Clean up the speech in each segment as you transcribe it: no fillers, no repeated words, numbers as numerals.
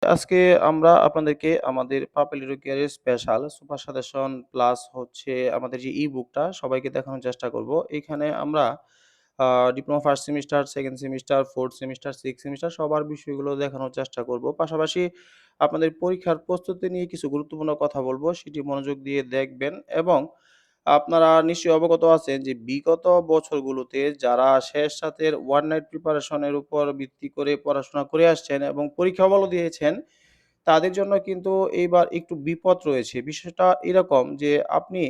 আজকে আমরা আপনাদেরকে আমাদের পাপেলিরো কেয়ারের স্পেশাল সুপার সাজেশন প্লাস হচ্ছে আমাদের যে ই-বুকটা সবাইকে দেখানোর চেষ্টা করব। এখানে আমরা আ diploma first semester, second semester, fourth semester, sixth semester সবার বিষয়গুলো দেখানোর চেষ্টা করব। পাশাপাশি আপনাদের পরীক্ষার প্রস্তুতি নিয়ে কিছু গুরুত্বপূর্ণ কথা বলব, সেটি মনোযোগ দিয়ে দেখবেন এবং আপনারা নিশ্চয়ই অবগত আছেন যে বিগত বছরগুলোতে যারা শেষ রাতের ওয়ান নাইট প্রিপারেশন এর উপর ভিত্তি করে পড়াশোনা করে আসছেন এবং পরীক্ষা ভালো দিয়েছেন, তাদের জন্য কিন্তু এইবার একটু বিপদ রয়েছে। বিষয়টা এরকম যে আপনি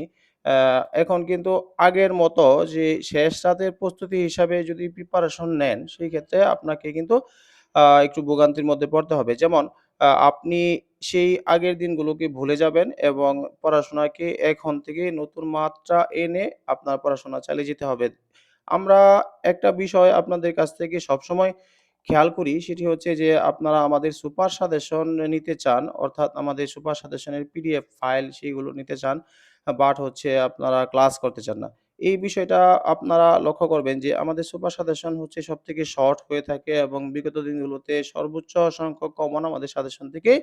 এখন কিন্তু আগের মতো যে শেষ রাতের প্রস্তুতি হিসাবে যদি প্রিপারেশন নেন, সেই ক্ষেত্রে আপনাকে কিন্তু একটু ভোগান্তির মধ্যে পড়তে হবে। যেমন আপনি সেই আগের দিনগুলোকে ভুলে যাবেন এবং পড়াশোনাকে এখন থেকে নতুন মাত্রা এনে আপনার পড়াশোনা চালিয়ে যেতে হবে। আমরা একটা বিষয় আপনাদের কাছ থেকে সবসময় খেয়াল করি, সেটি হচ্ছে যে আপনারা আমাদের সুপার সাজেশন নিতে চান, অর্থাৎ আমাদের সুপার সাজেশনের পিডিএফ ফাইল সেগুলো নিতে চান। বাট হচ্ছে আপনারা ক্লাস করতে চান না। এই বিষয়টা আপনারা লক্ষ্য করবেন যে আমাদের সুপার সাজেশন হচ্ছে সবথেকে শর্ট হয়ে থাকে এবং বিগত দিনগুলোতে সর্বোচ্চ সংখ্যক কমন আমাদের সাজেশন থেকেই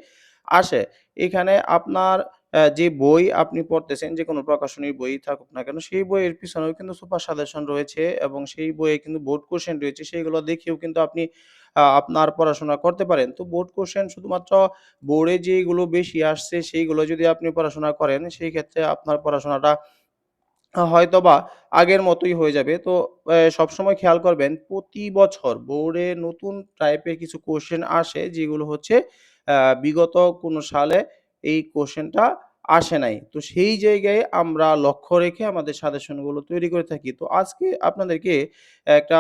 আসে। এখানে আপনার যে বই আপনি পড়তেছেন, যেকোনো প্রকাশনীর বই থাকুক না কেন, সেই বইয়ের পিছনেও কিন্তু সুপার সাজেশন রয়েছে এবং সেই বইয়ে কিন্তু বোর্ড কোয়েশ্চেন রয়েছে। সেগুলো দেখেও কিন্তু আপনি আপনার পড়াশোনা করতে পারেন। তো বোর্ড কোয়েশ্চেন শুধুমাত্র বোর্ডে যেইগুলো বেশি আসছে সেইগুলো যদি আপনি পড়াশোনা করেন, সেই ক্ষেত্রে আপনার পড়াশোনাটা হয়তোবা আগের মতোই হয়ে যাবে। তো সবসময় খেয়াল করবেন প্রতি বছর বোর্ডে নতুন টাইপের কিছু কোয়েশ্চেন আসে যেগুলো হচ্ছে বিগত কোনো সালে এই কোয়েশ্চেনটা আসে নাই। তো সেই জায়গায় আমরা লক্ষ্য রেখে আমাদের সাজেশনগুলো তৈরি করে থাকি। তো আজকে আপনাদেরকে একটা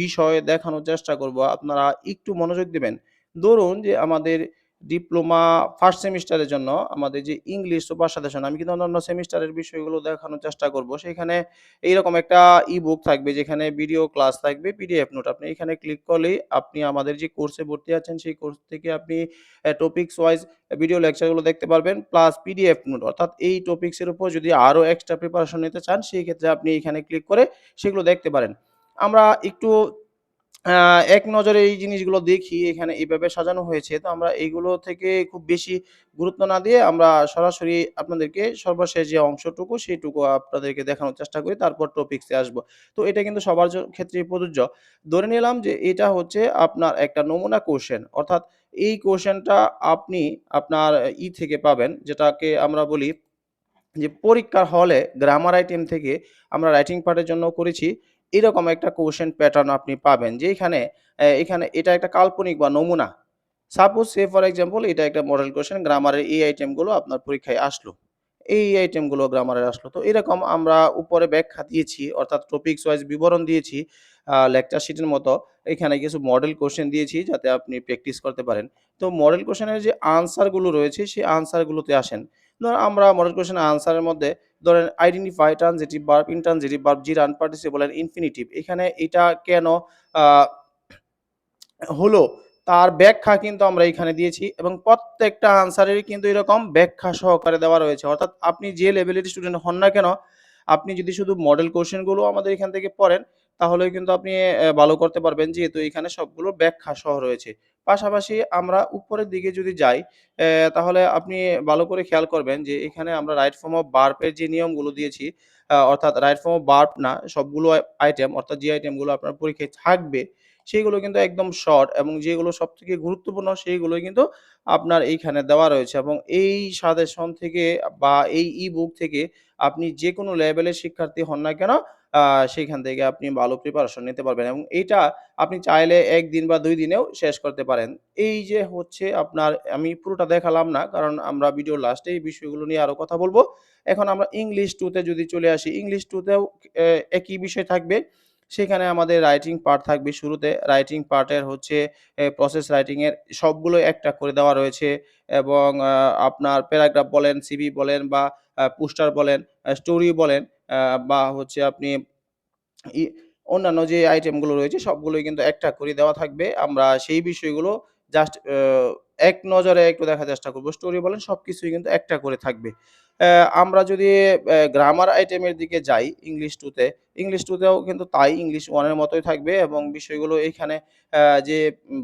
বিষয় দেখানোর চেষ্টা করব। আপনারা একটু মনোযোগ দিবেন। ধরুন যে আমাদের ডিপ্লোমা ফার্স্ট সেমিস্টারের জন্য আমাদের যে ইংলিশ সুপার সাজেশন, আমি কিন্তু অন্যান্য সেমিস্টারের বিষয়গুলো দেখানোর চেষ্টা করব। সেখানে এইরকম একটা ই-বুক থাকবে যেখানে ভিডিও ক্লাস থাকবে, পিডিএফ নোট। আপনি এখানে ক্লিক করলেই আপনি আমাদের যে কোর্সে ভর্তি আছেন সেই কোর্স থেকে আপনি টপিকস ওয়াইজ ভিডিও লেকচারগুলো দেখতে পারবেন প্লাস পিডিএফ নোট। অর্থাৎ এই টপিকস এর উপর যদি আরো এক্সট্রা প্রিপারেশন নিতে চান সেই ক্ষেত্রে আপনি এখানে ক্লিক করে সেগুলো দেখতে পারেন। আমরা একটু আ এক নজরে এই জিনিসগুলো দেখি এখানে এভাবে সাজানো হয়েছে। তো আমরা এইগুলো থেকে খুব বেশি গুরুত্ব না দিয়ে আমরা সরাসরি আপনাদেরকে সর্বশেষ যে অংশটুকু সেইটুকু আপনাদেরকে দেখানোর চেষ্টা করি। তারপর টপিকস এ আসবো। তো এটা কিন্তু সবার ক্ষেত্রেই প্রযোজ্য। ধরে নিলাম যে এটা হচ্ছে আপনার একটা নমুনা কোয়েশ্চেন। অর্থাৎ এই কোয়েশ্চেনটা আপনি আপনার থেকে পাবেন, যেটাকে আমরা বলি যে পরীক্ষার হলে গ্রামার আইটেম থেকে আমরা রাইটিং পার্টের জন্য করেছি, এরকম একটা কোয়েশ্চেন প্যাটার্ন আপনি পাবেন যে এখানে এটা একটা কাল্পনিক বা নমুনা। সাপোজ সে ফর এক্সাম্পল এটা একটা মডেল কোয়েশ্চেন, গ্রামারের এই আইটেমগুলো আপনার পরীক্ষায় আসলো। এই আইটেমগুলো গ্রামারের আসলো। তো এরকম আমরা উপরে ব্যাখ্যা দিয়েছি, অর্থাৎ টপিকস ওয়াইজ বিবরণ দিয়েছি লেকচার শিটের মতো। এখানে কিছু মডেল কোয়েশ্চেন দিয়েছি যাতে আপনি প্র্যাকটিস করতে পারেন। তো মডেল কোয়েশ্চেনের যে আনসার গুলো রয়েছে সেই আনসার গুলোতে আসেন। ধরেন আমরা মডেল কোয়েশ্চেনের আনসারের মধ্যে ধরেন identify transitive verb, intransitive verb, gerund, participle and infinitive. এখানে এটা কেন আ হলো তার ব্যাখ্যা কিন্তু আমরা এখানে দিয়েছি এবং প্রত্যেকটা আনসারেরই কিন্তু এরকম ব্যাখ্যা সহকারে দেওয়া রয়েছে। অর্থাৎ আপনি যে লেভেলের স্টুডেন্ট হন না কেন, আপনি যদি শুধু মডেল কোয়েশ্চেন গুলো আমাদের এখান থেকে পড়েন, তাহলেও কিন্তু আপনি ভালো করতে পারবেন যেহেতু এখানে সবগুলো ব্যাখ্যা সহ রয়েছে। পাশাপাশি আমরা উপরের দিকে যদি যাই, তাহলে আপনি ভালো করে খেয়াল করবেন যে এখানে আমরা রাইট ফর্ম অফ ভার্ব এর যে নিয়মগুলো দিয়েছি, অর্থাৎ রাইট ফর্ম অফ ভার্ব না সবগুলো আইটেম, অর্থাৎ যে আইটেমগুলো আপনার পরীক্ষায় থাকবে সেইগুলো কিন্তু একদম শর্ট এবং যেগুলো সবথেকে গুরুত্বপূর্ণ সেইগুলোই কিন্তু আপনার এইখানে দেওয়া রয়েছে এবং এই সাজেশন থেকে বা এই ই-বুক থেকে আপনি যেকোনো লেভেলের শিক্ষার্থী হন না কেন, আ সেখান থেকে আপনি ভালো প্রিপারেশন নিতে পারবেন এবং এইটা আপনি চাইলে ১ দিন বা ২ দিনেও শেষ করতে পারেন। এই যে হচ্ছে আপনার, আমি পুরোটা দেখালাম না কারণ আমরা ভিডিওর লাস্টে এই বিষয়গুলো নিয়ে আরো কথা বলব। এখন আমরা ইংলিশ 2 তে যদি চলে আসি, ইংলিশ 2 তেও একই বিষয় থাকবে। সেখানে আমাদের রাইটিং পার্ট থাকবে শুরুতে। রাইটিং পার্টের হচ্ছে প্রসেস রাইটিং এর সবগুলো একটা করে দেওয়া রয়েছে এবং আপনার প্যারাগ্রাফ বলেন, সিভি বলেন বা পোস্টার বলেন, স্টোরি বলেন, আ বা হচ্ছে আপনি ই অন্যান্য যে আইটেমগুলো রয়েছে সবগুলোই কিন্তু একটা করে দেওয়া থাকবে। আমরা সেই বিষয়গুলো জাস্ট এক নজরে একটু দেখার চেষ্টা করব। স্টোরি বলেন সবকিছুই কিন্তু একটা করে থাকবে। আমরা যদি গ্রামার আইটেমের দিকে যাই ইংলিশ 2 তেও কিন্তু তাই ইংলিশ 1 এর মতোই থাকবে এবং বিষয়গুলো এইখানে যে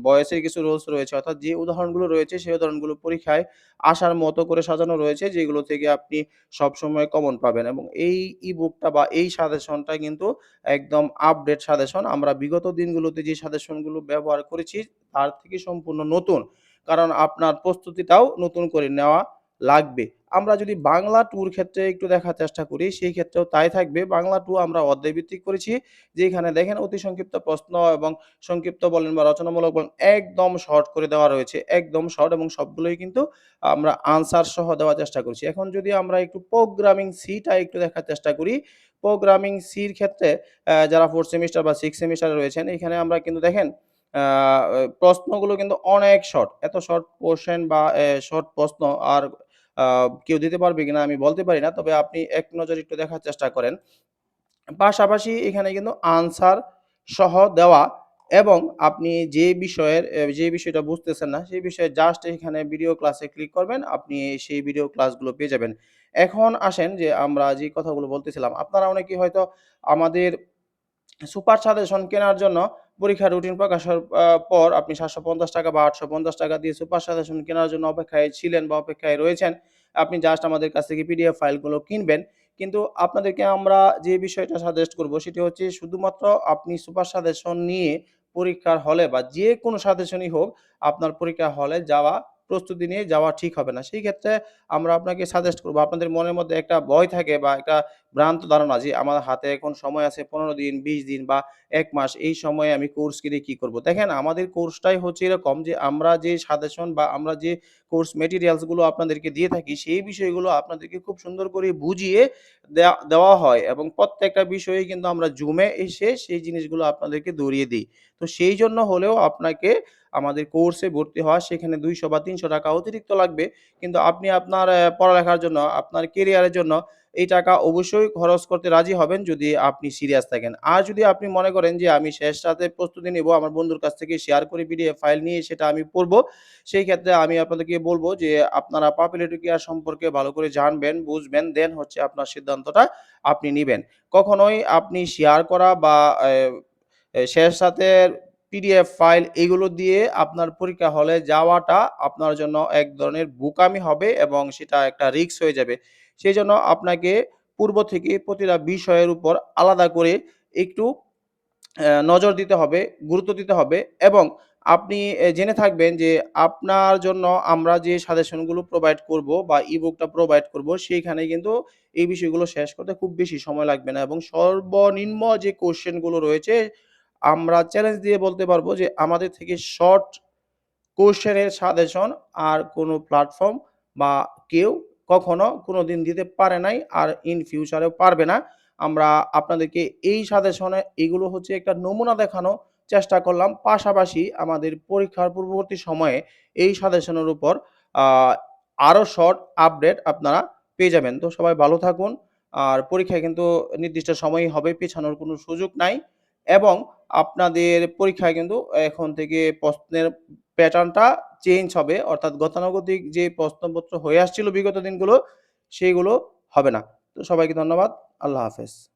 ভয়েসের কিছু রুলস রয়েছে অর্থাৎ যে উদাহরণগুলো রয়েছে সেই উদাহরণগুলো পরীক্ষায় আসার মতো করে সাজানো রয়েছে যেগুলো থেকে আপনি সবসময় কমন পাবেন এবং এই ই-বুকটা বা এই সাজেশনটা কিন্তু একদম আপডেট সাজেশন। আমরা বিগত দিনগুলোতে যে সাজেশনগুলো ব্যবহার করেছি তার থেকে সম্পূর্ণ নতুন। কারণ আপনার প্রস্তুতিটাও নতুন করে নেওয়া লাগবে। আমরা যদি বাংলা 2 র ক্ষেত্রে একটু দেখার চেষ্টা করি, সেই ক্ষেত্রেও তাই থাকবে। বাংলা 2 আমরা অধ্যায়ভিত্তিক করেছি। যেখানে দেখেন অতি সংক্ষিপ্ত প্রশ্ন এবং সংক্ষিপ্ত বলেন বা রচনামূলক বলেন একদম শর্ট করে দেওয়া রয়েছে। একদম শর্ট এবং সবগুলোই কিন্তু আমরা আনসার সহ দেওয়ার চেষ্টা করেছি। এখন যদি আমরা একটু প্রোগ্রামিং সি টা একটু দেখার চেষ্টা করি। প্রোগ্রামিং সির ক্ষেত্রে যারা 4th সেমিস্টার বা 6th সেমিস্টারে রয়েছেন, এখানে আমরা কিন্তু দেখেন আ প্রশ্নগুলো কিন্তু অনেক শর্ট। এত শর্ট কোয়েশ্চেন বা শর্ট প্রশ্ন আর আ কেউ দিতে পারবে কিনা আমি বলতে পারি না। তবে আপনি এক নজরে একটু দেখার চেষ্টা করেন। পাশাপাশি এখানে কিন্তু আনসার সহ দেওয়া এবং আপনি যে বিষয়টা বুঝতেছেন না, সেই বিষয়ে জাস্ট এখানে ভিডিও ক্লাসে ক্লিক করবেন। আপনি সেই ভিডিও ক্লাসগুলো পেয়ে যাবেন। এখন আসেন যে আমরা যে কথাগুলো বলতেছিলাম, আপনারা অনেকেই হয়তো আমাদের সুপার সাজেশন কেনার জন্য পরীক্ষার রুটিন প্রকাশ হওয়ার পর আপনি ৳৭৫০ বা ৳৮৫০ দিয়ে সুপার সাজেশন কেনার জন্য অপেক্ষায় ছিলেন বা অপেক্ষায় রয়েছেন। আপনি জাস্ট আমাদের কাছ থেকে পিডিএফ ফাইলগুলো কিনবেন। কিন্তু আপনাদেরকে আমরা যে বিষয়টা সাজেস্ট করব সেটি হচ্ছে শুধুমাত্র আপনি সুপার সাজেশন নিয়ে পরীক্ষার হলে বা যেকোনো সাজেশনই হোক, আপনার পরীক্ষার হলে যাওয়া প্রস্তুতি নিয়ে যাওয়া ঠিক হবে না। সেই ক্ষেত্রে আমরা আপনাকে সাজেস্ট করব আপনাদের মনের মধ্যে একটা ভয় থাকে বা একটা ভ্রান্ত ধারণা যে আমার হাতে এখন সময় আছে ১৫ দিন, ২০ দিন বা ১ মাস এই সময়ে আমি কোর্স কিনে কি করব? দেখেন আমাদের কোর্সটাই হচ্ছে এরকম যে আমরা যে সাজেশন বা আমরা যে কোর্স মেটেরিয়ালস গুলো আপনাদেরকে দিয়ে থাকি সেই বিষয়গুলো আপনাদেরকে খুব সুন্দর করে বুঝিয়ে দেওয়া হয় এবং প্রত্যেকটা বিষয়েই কিন্তু আমরা জুমে এসে সেই জিনিসগুলো আপনাদেরকে ধরিয়ে দেই। তো সেইজন্য হলেও আপনাকে আমাদের কোর্সে ভর্তি হওয়া সেখানে ৳২০০ বা ৳৩০০ অতিরিক্ত লাগবে। কিন্তু আপনি আপনার পড়ালেখার জন্য, আপনার কেরিয়ারের জন্য এই টাকা অবশ্যই খরচ করতে রাজি হবেন যদি আপনি সিরিয়াস থাকেন। আর যদি আপনি মনে করেন যে আমি শেষ রাতে প্রস্তুতি নিবো, আমার বন্ধুর কাছ থেকে শেয়ার করে পিডিএফ ফাইল নিয়ে সেটা আমি পড়বো, সেই ক্ষেত্রে আমি আপনাদেরকে বলব যে আপনারা পাপুলেটি কেয়ার সম্পর্কে ভালো করে জানবেন, বুঝবেন, দেন হচ্ছে আপনার সিদ্ধান্তটা আপনি নিবেন। কখনোই আপনি শেয়ার করা বা শেষ রাতের পিডিএফ ফাইল এগুলো দিয়ে আপনার পরীক্ষা হলে যাওয়াটা আপনার জন্য এক ধরনের বোকামি হবে এবং সেটা একটা রিস্ক হয়ে যাবে। সেজন্য আপনাকে পূর্ব থেকে প্রতিটা বিষয়ের উপর আলাদা করে একটু নজর দিতে হবে, গুরুত্ব দিতে হবে এবং আপনি জেনে থাকবেন যে আপনার জন্য আমরা যে সাজেশনগুলো প্রোভাইড করব বা ই-বুকটা প্রোভাইড করব সেইখানে কিন্তু এই বিষয়গুলো শেষ করতে খুব বেশি সময় লাগবে না এবং সর্বনিম্ন যে কোয়েশ্চেন গুলো রয়েছে আমরা চ্যালেঞ্জ দিয়ে বলতে পারব যে আমাদের থেকে শর্ট কোশ্চেনের সাজেশন আর কোনো প্ল্যাটফর্ম বা কেউ কখনো কোনোদিন দিতে পারে নাই আর ইন ফিউচারেও পারবে না। আমরা আপনাদেরকে এই সাজেশনে এগুলো হচ্ছে একটা নমুনা দেখানো চেষ্টা করলাম। পাশাপাশি আমাদের পরীক্ষার পূর্ববর্তী সময়ে এই সাজেশনের উপর আ আরো শর্ট আপডেট আপনারা পেয়ে যাবেন। তো সবাই ভালো থাকুন। আর পরীক্ষায় কিন্তু নির্দিষ্ট সময়ই হবে, পেছানোর কোনো সুযোগ নাই এবং আপনাদের পরীক্ষায় কিন্তু এখন থেকে প্রশ্নের প্যাটার্নটা চেঞ্জ হবে। অর্থাৎ গতানুগতিক যে প্রশ্নপত্র হয়ে আসছিল বিগত দিনগুলো, সেগুলো হবে না। তো সবাইকে ধন্যবাদ। আল্লাহ হাফেজ।